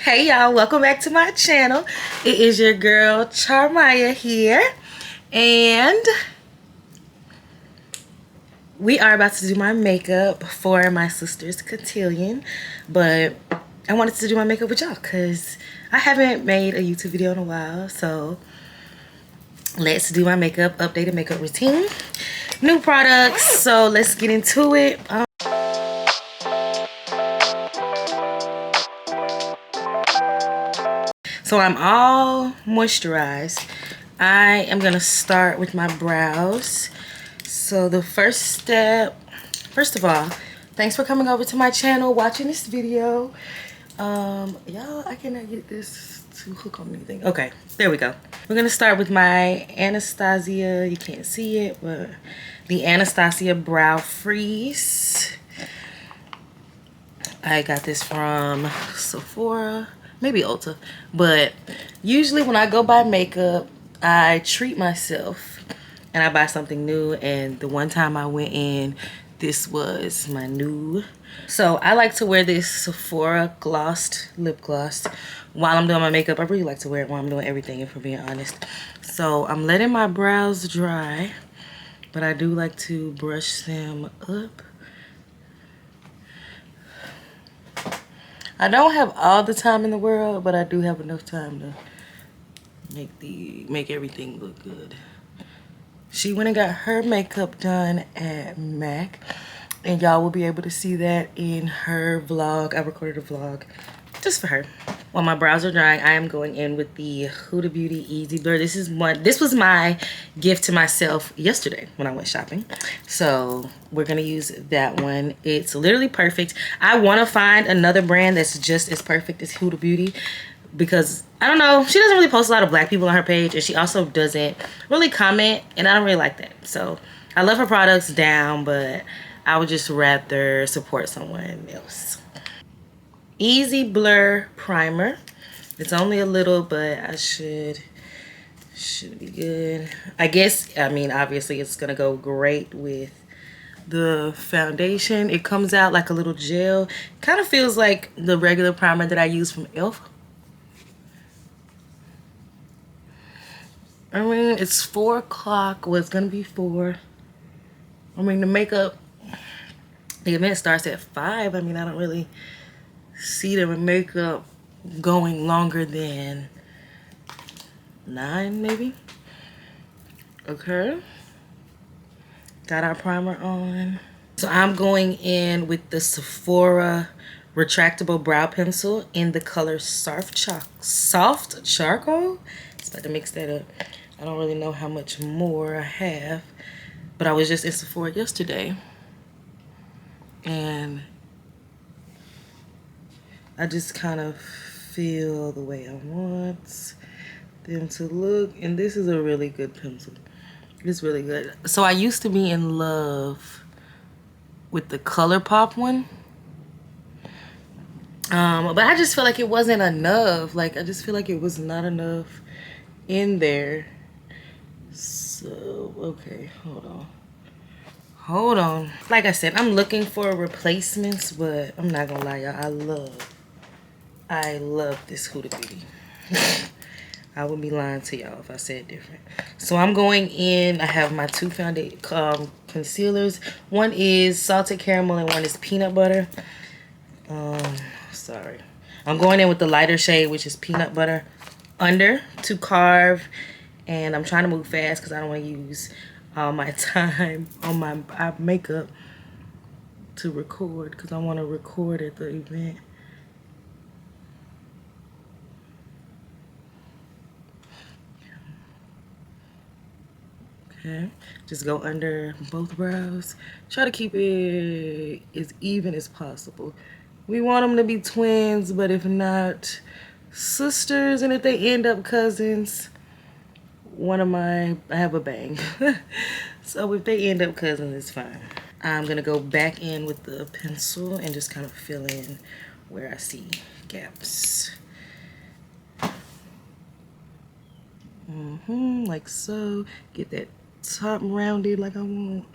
Hey y'all, welcome back to my channel. It is your girl Charmyaaaa here, and we are about to do my makeup for my sister's cotillion. But I wanted to do my makeup with y'all because I haven't made a YouTube video in a while. So let's do my makeup, updated makeup routine, new products. So let's get into it. So I'm all moisturized. I am gonna start with my brows. So the first step, first of all, thanks for coming over to my channel, watching this video. Y'all, I cannot get this to hook on anything. Okay, there we go. We're gonna start with my Anastasia, you can't see it, but the Anastasia Brow Freeze. I got this from Sephora, maybe Ulta, but usually when I go buy makeup, I treat myself and I buy something new. And the one time I went in, this was my new. So I like to wear this Sephora glossed lip gloss while I'm doing my makeup. I really like to wear it while I'm doing everything, if we're being honest. So I'm letting my brows dry, but I do like to brush them up. I don't have all the time in the world, but I do have enough time to make everything look good. She went and got her makeup done at MAC, and y'all will be able to see that in her vlog. I recorded a vlog just for her. While my brows are drying, I am going in with the Huda Beauty Easy Blur. This was my gift to myself yesterday when I went shopping. So we're gonna use that one. It's literally perfect. I wanna find another brand that's just as perfect as Huda Beauty, because I don't know, she doesn't really post a lot of black people on her page, and she also doesn't really comment, and I don't really like that. So I love her products down, but I would just rather support someone else. Easy Blur Primer. It's only a little, but I should be good. I guess, I mean, obviously it's gonna go great with the foundation. It comes out like a little gel. Kind of feels like the regular primer that I use from e.l.f. I mean, it's 4 o'clock. Well, it's gonna be 4. I mean, the event starts at 5. I mean, I don't really see the makeup going longer than 9, maybe. Okay, got our primer on. So I'm going in with the Sephora retractable brow pencil in the color soft charcoal. It's about to mix that up. I don't really know how much more I have, but I was just in Sephora yesterday, and I just kind of feel the way I want them to look. And this is a really good pencil. It's really good. So I used to be in love with the ColourPop one. But I just feel like it wasn't enough. Like, I just feel like it was not enough in there. So, okay, hold on. Like I said, I'm looking for replacements, but I'm not gonna lie, y'all, I love this Huda Beauty. I would be lying to y'all if I said different. So I'm going in. I have my 2 concealers. One is salted caramel and one is peanut butter. Sorry. I'm going in with the lighter shade, which is peanut butter under, to carve. And I'm trying to move fast because I don't want to use all my time on my makeup to record, because I want to record at the event. Okay, just go under both brows. Try to keep it as even as possible. We want them to be twins, but if not, sisters. And if they end up cousins, I have a bang. So if they end up cousins, it's fine. I'm gonna go back in with the pencil and just kind of fill in where I see gaps. Like so. Get that top rounded like I want.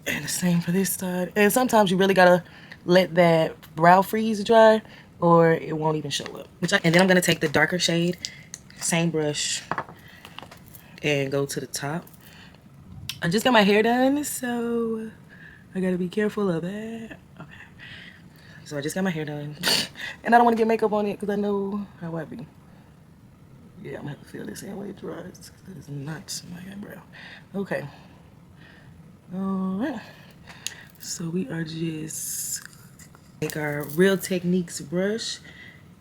And the same for this side. And sometimes you really gotta let that brow freeze dry or it won't even show up. And then I'm gonna take the darker shade, same brush, and go to the top. I just got my hair done, so I gotta be careful of that. Okay, so I just got my hair done, and I don't want to get makeup on it because I know how I be. Yeah, I'm gonna have to feel this in when it dries. That is not my eyebrow. Okay. Alright. So we are just take our Real Techniques brush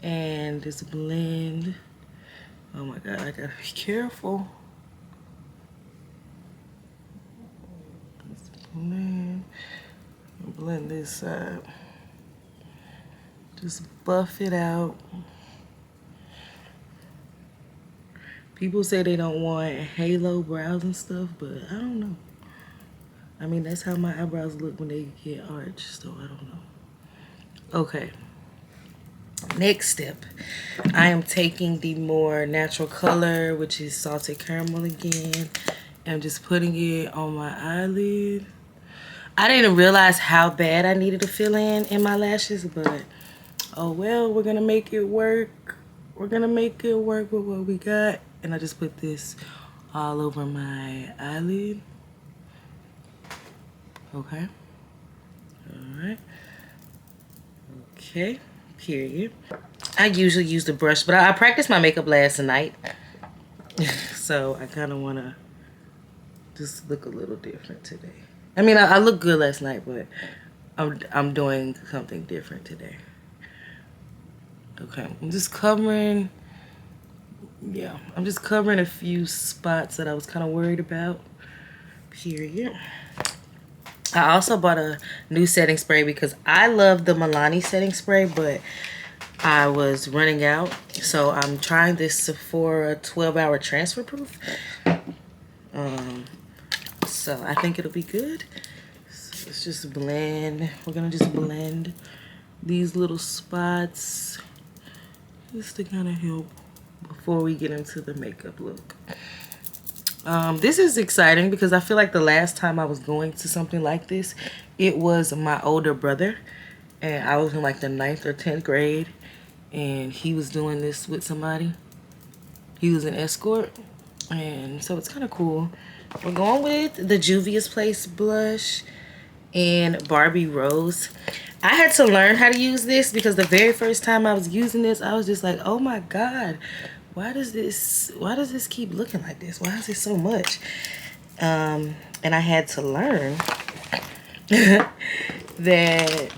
and just blend. Oh my god, I gotta be careful. Just blend this side. Just buff it out. People say they don't want halo brows and stuff, but I don't know. I mean, that's how my eyebrows look when they get arched, so I don't know. Okay. Next step, I am taking the more natural color, which is Salted Caramel again. I'm just putting it on my eyelid. I didn't realize how bad I needed to fill in my lashes, but oh well, we're gonna make it work. We're gonna make it work with what we got. And I just put this all over my eyelid. Okay. Alright. Okay. Period. I usually use the brush, but I practiced my makeup last night. So I kind of want to just look a little different today. I mean, I looked good last night, but I'm doing something different today. Okay. I'm just covering... Yeah, I'm just covering a few spots that I was kind of worried about. Period. I also bought a new setting spray because I love the Milani setting spray, but I was running out. So I'm trying this Sephora 12-hour transfer proof. So I think it'll be good. So let's just blend. We're gonna just blend these little spots just to kind of help before we get into the makeup look. This is exciting because I feel like the last time I was going to something like this, it was my older brother, and I was in like the 9th or 10th grade, and he was doing this with somebody. He was an escort, and so it's kind of cool. We're going with the Juvia's Place blush and Barbie Rose. I had to learn how to use this because the very first time I was using this, I was just like, oh my god, why does this keep looking like this? Why is it so much? And I had to learn that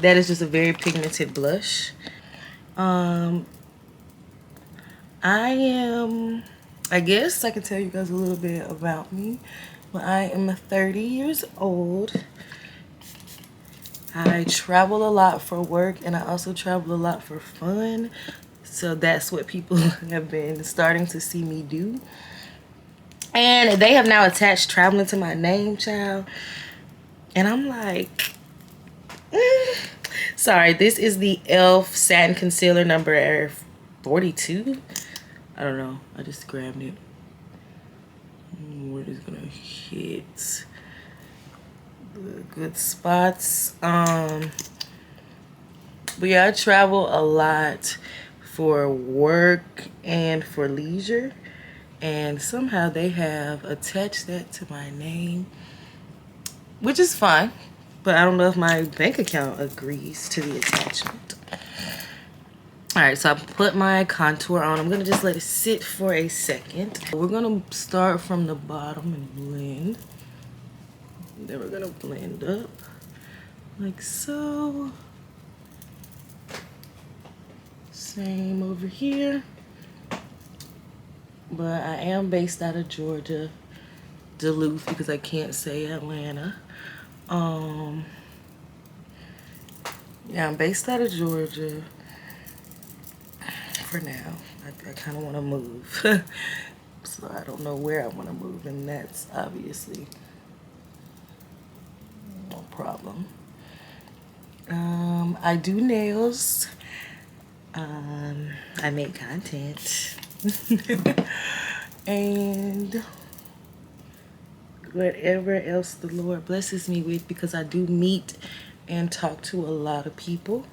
is just a very pigmented blush. I guess I can tell you guys a little bit about me. But I am 30 years old. I travel a lot for work, and I also travel a lot for fun. So that's what people have been starting to see me do. And they have now attached traveling to my name, child. And I'm like, sorry, this is the e.l.f. Satin Concealer number 42. I don't know. I just grabbed it. We're just gonna hit the good spots. But yeah, I travel a lot for work and for leisure, and somehow they have attached that to my name, which is fine, but I don't know if my bank account agrees to the attachment. All right, so I put my contour on. I'm gonna just let it sit for a second. We're gonna start from the bottom and blend. Then we're gonna blend up like so. Same over here. But I am based out of Georgia, Duluth, because I can't say Atlanta. Yeah, I'm based out of Georgia. For now, I kind of want to move. So I don't know where I want to move, and that's obviously no problem. I do nails. I make content. And whatever else the Lord blesses me with, because I do meet and talk to a lot of people.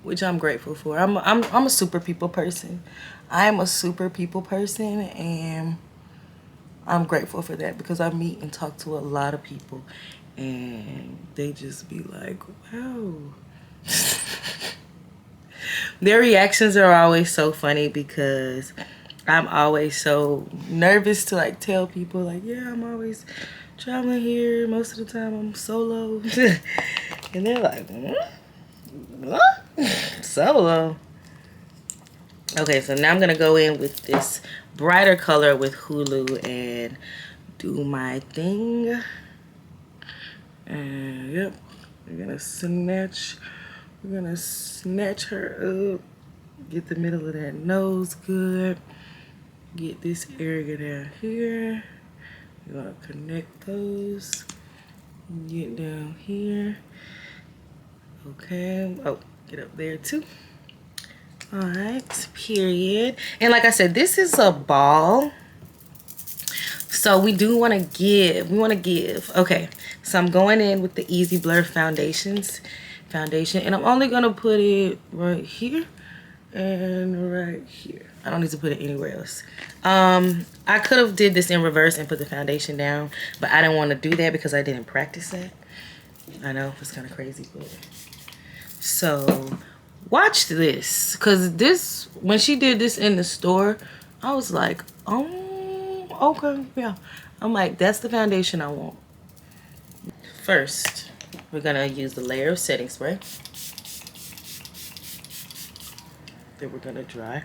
which I'm grateful for. I'm a super people person. I am a super people person, and I'm grateful for that because I meet and talk to a lot of people, and they just be like, wow. Their reactions are always so funny because I'm always so nervous to like tell people like, yeah, I'm always traveling here. Most of the time I'm solo. And they're like, what? Solo? Okay, so now I'm gonna go in with this brighter color with Hulu and do my thing. And yep, we're gonna snatch her up. Get the middle of that nose good. Get this area down here. We're gonna connect those. Get down here. Okay. Oh, get up there too. All right, period. And like I said, this is a ball. So we do want to give. Okay, so I'm going in with the Easy Blur foundation. And I'm only gonna put it right here and right here. I don't need to put it anywhere else. I could have did this in reverse and put the foundation down, but I didn't want to do that because I didn't practice that. I know it's kind of crazy, but so watch this, because this, when she did this in the store, I was like, oh, okay, yeah. I'm like, that's the foundation I want. First, we're gonna use the layer of setting spray that we're gonna dry.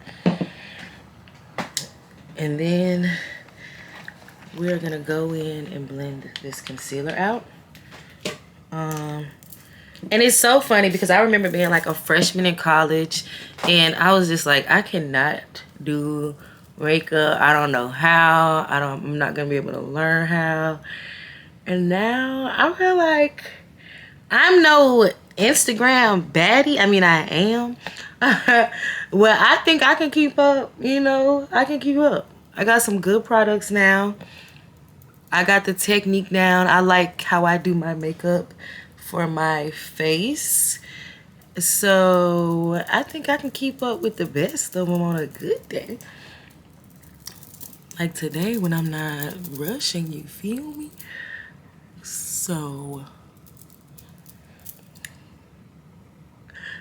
And then we're gonna go in and blend this concealer out. And it's so funny because I remember being like a freshman in college and I was just like, I cannot do makeup. I don't know how. I'm not gonna be able to learn how. And now I feel like I'm no Instagram baddie. I mean, I am. Well, I think I can keep up, you know, I can keep up. I got some good products now. I got the technique down. I like how I do my makeup for my face. So I think I can keep up with the best of them on a good day. Like today when I'm not rushing, you feel me? So,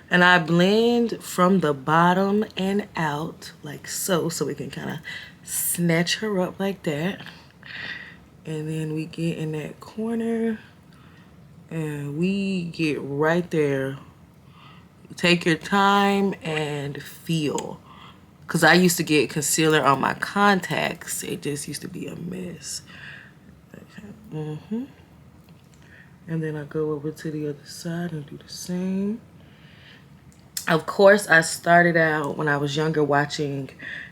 and I blend from the bottom and out like so we can kind of snatch her up like that. And then we get in that corner and we get right there. Take your time and feel. Because I used to get concealer on my contacts. It just used to be a mess. And then I go over to the other side and do the same. Of course, I started out when I was younger watching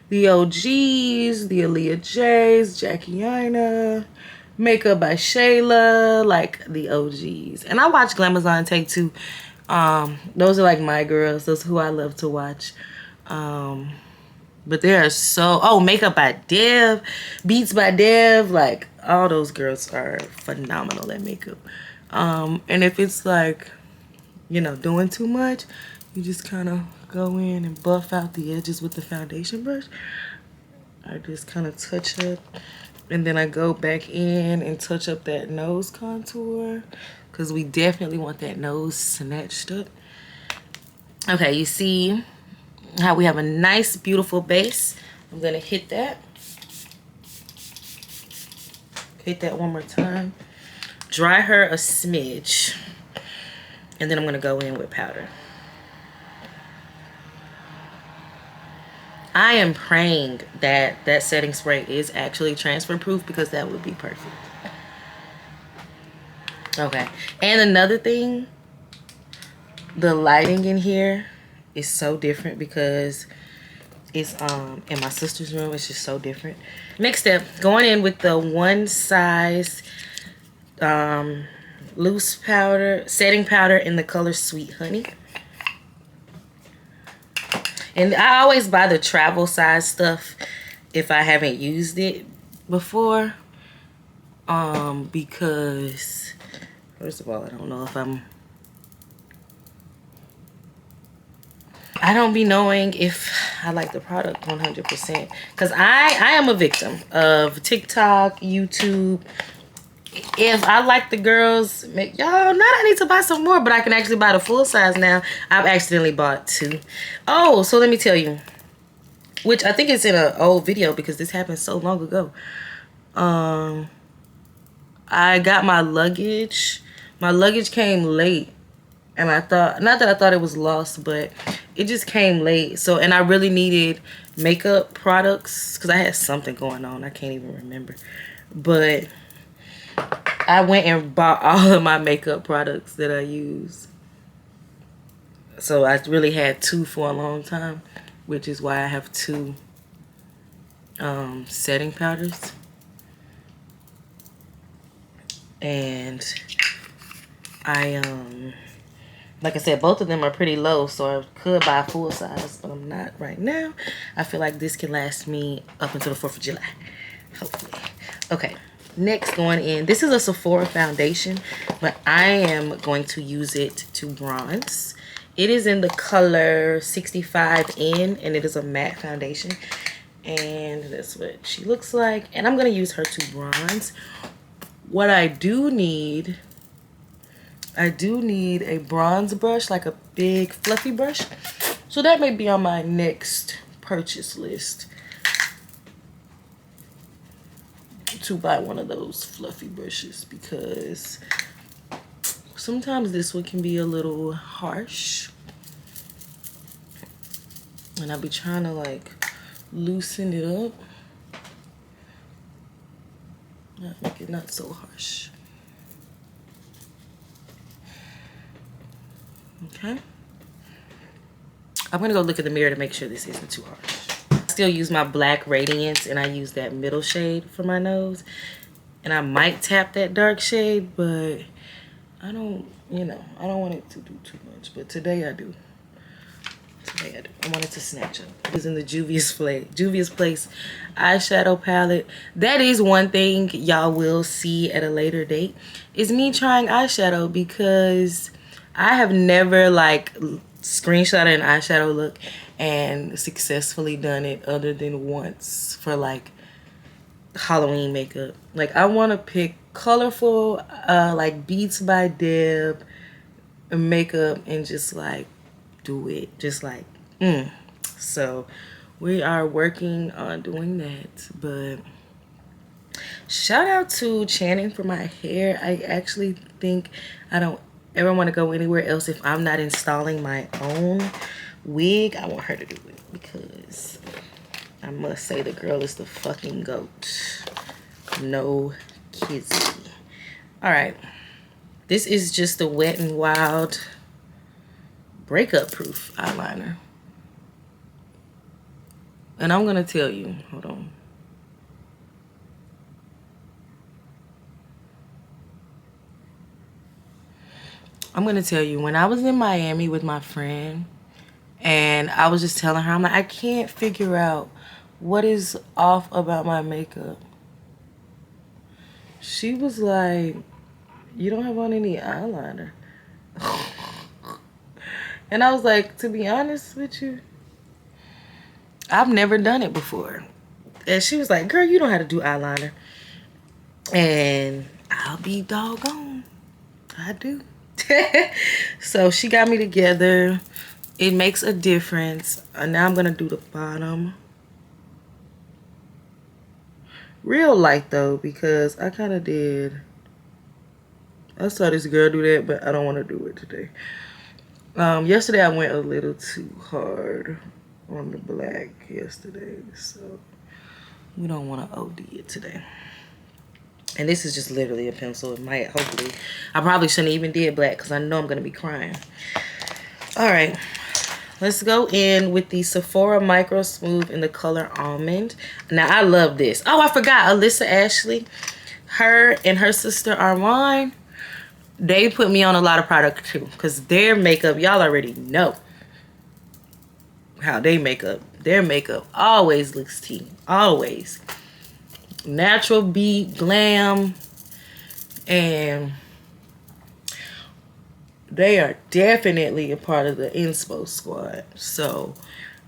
the OGs, the Aaliyah J's, Jackie Aina, Makeup by Shayla, like the OGs. And I watch Glamazon Take Two. Those are like my girls. Those are who I love to watch. But they are so... Oh, Makeup by Dev, Beats by Dev. Like, all those girls are phenomenal at makeup. And if it's like, you know, doing too much, you just kind of go in and buff out the edges with the foundation brush. I just kind of touch up. And then I go back in and touch up that nose contour. Because we definitely want that nose snatched up. Okay, you see how we have a nice, beautiful base. I'm going to hit that. Hit that one more time. Dry her a smidge. And then I'm going to go in with powder. I am praying that that setting spray is actually transfer proof because that would be perfect. Okay. And another thing, the lighting in here is so different because it's in my sister's room. It's just so different. Next step, going in with the one size loose powder, setting powder in the color Sweet Honey. And I always buy the travel size stuff if I haven't used it before. Because first of all, I don't know if I'm... I don't be knowing if I like the product 100%. Because I am a victim of TikTok, YouTube. If I like the girls, y'all, not I need to buy some more, but I can actually buy the full size now. I've accidentally bought 2. Oh, so let me tell you. Which I think it's in an old video because this happened so long ago. I got my luggage. My luggage came late. And I thought, not that I thought it was lost, but it just came late. So, and I really needed makeup products because I had something going on. I can't even remember. But I went and bought all of my makeup products that I use. So I really had 2 for a long time, which is why I have 2 setting powders. And I like I said, both of them are pretty low, so I could buy full size, but I'm not right now. I feel like this can last me up until the 4th of July, hopefully. Okay, next going in. This is a Sephora foundation, but I am going to use it to bronze. It is in the color 65N, and it is a matte foundation. And that's what she looks like. And I'm going to use her to bronze. What I do need a bronze brush, like a big fluffy brush. So that may be on my next purchase list, to buy one of those fluffy brushes, because sometimes this one can be a little harsh. And I'll be trying to like loosen it up. Make it not so harsh. Okay. I'm gonna go look in the mirror to make sure this isn't too harsh. I still use my black Radiance, and I use that middle shade for my nose. And I might tap that dark shade, but I don't, you know, I don't want it to do too much. But today I do. Today I do. I want it to snatch up. Using the Juvia's Place eyeshadow palette. That is one thing y'all will see at a later date, is me trying eyeshadow, because I have never like screenshotted an eyeshadow look and successfully done it other than once for like Halloween makeup. Like I want to pick colorful like Beats by Deb makeup and just like do it, just like so we are working on doing that. But shout out to Channing for my hair. I actually think I don't ever want to go anywhere else if I'm not installing my own wig. I want her to do it, because I must say the girl is the fucking goat. No kizzy. All right, this is just a Wet n Wild breakup proof eyeliner, and I'm gonna tell you, hold on. I'm gonna tell you, when I was in Miami with my friend, and I was just telling her, I'm like, I can't figure out what is off about my makeup. She was like, you don't have on any eyeliner. And I was like, to be honest with you, I've never done it before. And she was like, girl, you don't know how to do eyeliner. And I'll be doggone, I do. So she got me together. It makes a difference. Now I'm gonna do the bottom real light though, because I kind of did. I saw this girl do that, but I don't want to do it today. Yesterday I went a little too hard on the black yesterday, so we don't want to OD it today. And this is just literally a pencil. It might, hopefully, I probably shouldn't even did black because I know I'm gonna be crying. All right, let's go in with the Sephora Micro Smooth in the color Almond. Now I love this. Oh, I forgot, Alyssa Ashley, her and her sister Armand, they put me on a lot of product too, because their makeup, y'all already know how they makeup. Their makeup always looks tea, always. Natural beat, glam, and they are definitely a part of the inspo squad. So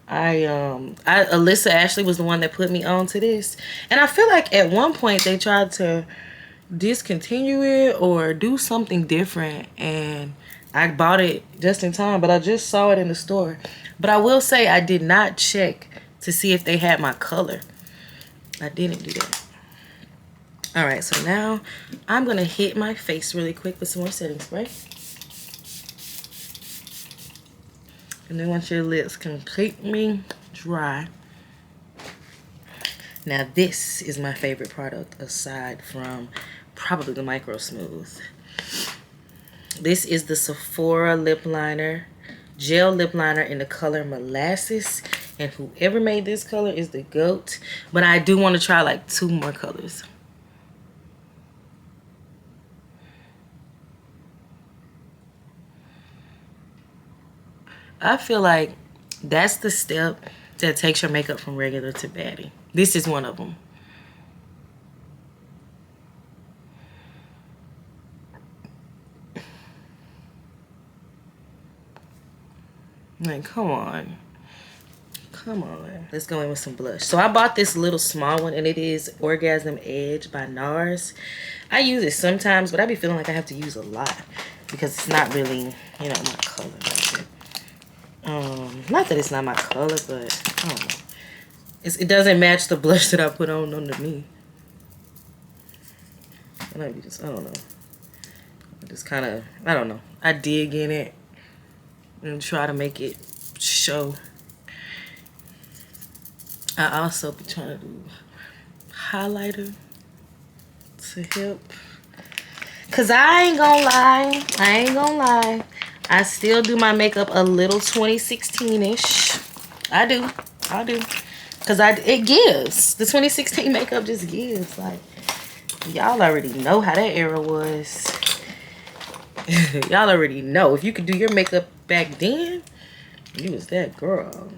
Alyssa Ashley was the one that put me on to this, and I feel like at one point they tried to discontinue it or do something different, and I bought it just in time, but I just saw it in the store. But I will say I did not check to see if they had my color. I didn't do that. All right, so now I'm gonna hit my face really quick with some more setting spray. And then once your lips completely dry. Now this is my favorite product aside from probably the Micro Smooth. This is the Sephora lip liner, gel lip liner in the color Molasses. And whoever made this color is the GOAT. But I do want to try like 2 more colors. I feel like that's the step that takes your makeup from regular to baddie. This is one of them. Like, come on. Come on. Let's go in with some blush. So I bought this little small one, and it is Orgasm Edge by NARS. I use it sometimes, but I be feeling like I have to use a lot because it's not really, you know, my color. Not that it's not my color, but I don't know. It doesn't match the blush that I put on underneath. And I don't know. I just kind of, I don't know. I dig in it and try to make it show. I also be trying to do highlighter to help. Cause I ain't gonna lie. I still do my makeup a little 2016-ish. I do. Cause it gives. The 2016 makeup just gives. Like, y'all already know how that era was. Y'all already know. If you could do your makeup back then, you was that girl.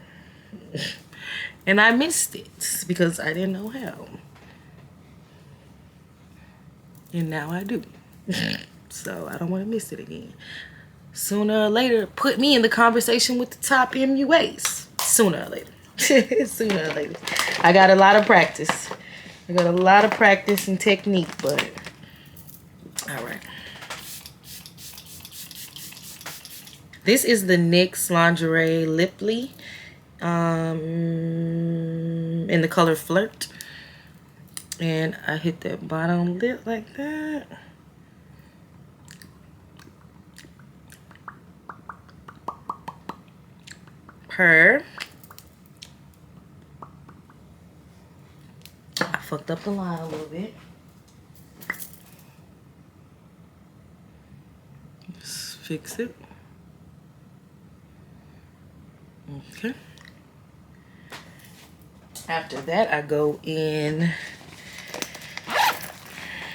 And I missed it because I didn't know how. And now I do. So I don't want to miss it again. Sooner or later, put me in the conversation with the top MUAs. Sooner or later. Sooner or later. I got a lot of practice. And technique, but all right. This is the NYX Lingerie Liply in the color Flirt. And I hit that bottom lip like that. I fucked up the line a little bit. Just fix it. Okay. After that, I go in.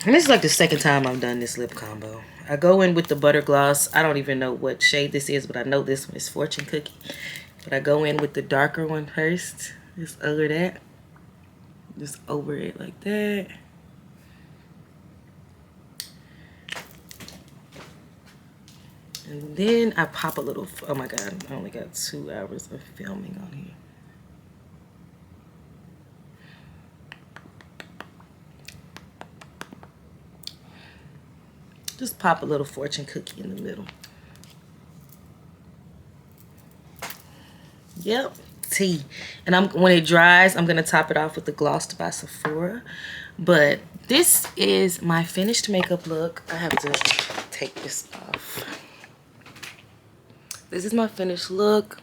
And this is like the second time I've done this lip combo. I go in with the Butter Gloss. I don't even know what shade this is, but I know this one is Fortune Cookie. But I go in with the darker one first. Just over that. Just over it like that. And then I pop a little, oh my God, I only got 2 hours of filming on here. Just pop a little Fortune Cookie in the middle. Yep, tea. And when it dries, I'm gonna top it off with the Gloss by Sephora. But this is my finished makeup look. I have to take this off. This is my finished look.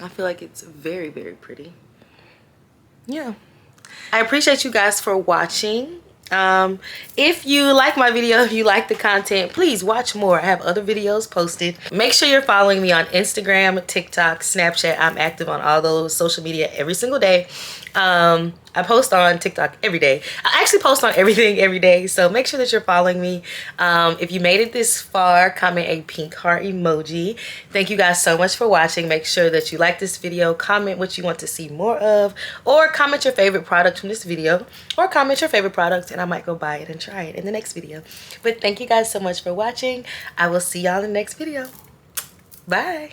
I feel like it's very, very pretty. Yeah. I appreciate you guys for watching. If you like my video, if you like the content, please watch more. I have other videos posted. Make sure you're following me on Instagram, TikTok, Snapchat. I'm active on all those social media every single day. I post on TikTok every day. I actually post on everything every day, so make sure that you're following me. If you made it this far, comment a pink heart emoji. Thank you guys so much for watching. Make sure that you like this video, comment what you want to see more of, or comment your favorite product from this video, or comment your favorite product and I might go buy it and try it in the next video. But thank you guys so much for watching. I will see y'all in the next video. Bye.